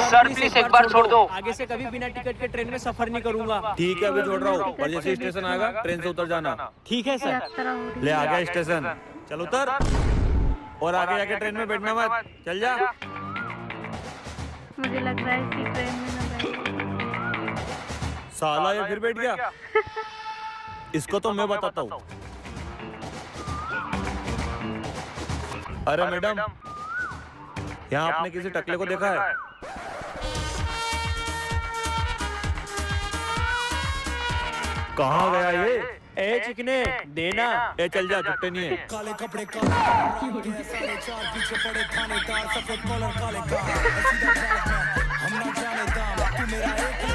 Sir please एक बार छोड़ दो। आगे से कभी बिना टिकट के ट्रेन में सफर नहीं करूंगा। ठीक है, अभी छोड़ रहा हूँ, और जैसे स्टेशन आएगा ट्रेन से उतर जाना। ठीक है सर। यात्रा हो रही ले है। आ गया स्टेशन, चल उतर, और आगे जाके ट्रेन में बैठना मत, चल जा। मुझे लग रहा है इसी ट्रेन में ना बैठे। साला ये फिर बैठ गया। इसको तो मैं बताता हूँ। अरे मैडम, यहाँ आपने किसी टकले को देखा है? कहाँ गया ये? ए चिकने देना। ए चल जा, छुट्टे नहीं है। काले कपड़े काले साढ़े चार पीछे पड़े थानेदार सफेद कॉलर काले का हम ना जाने दाम तू मेरा एक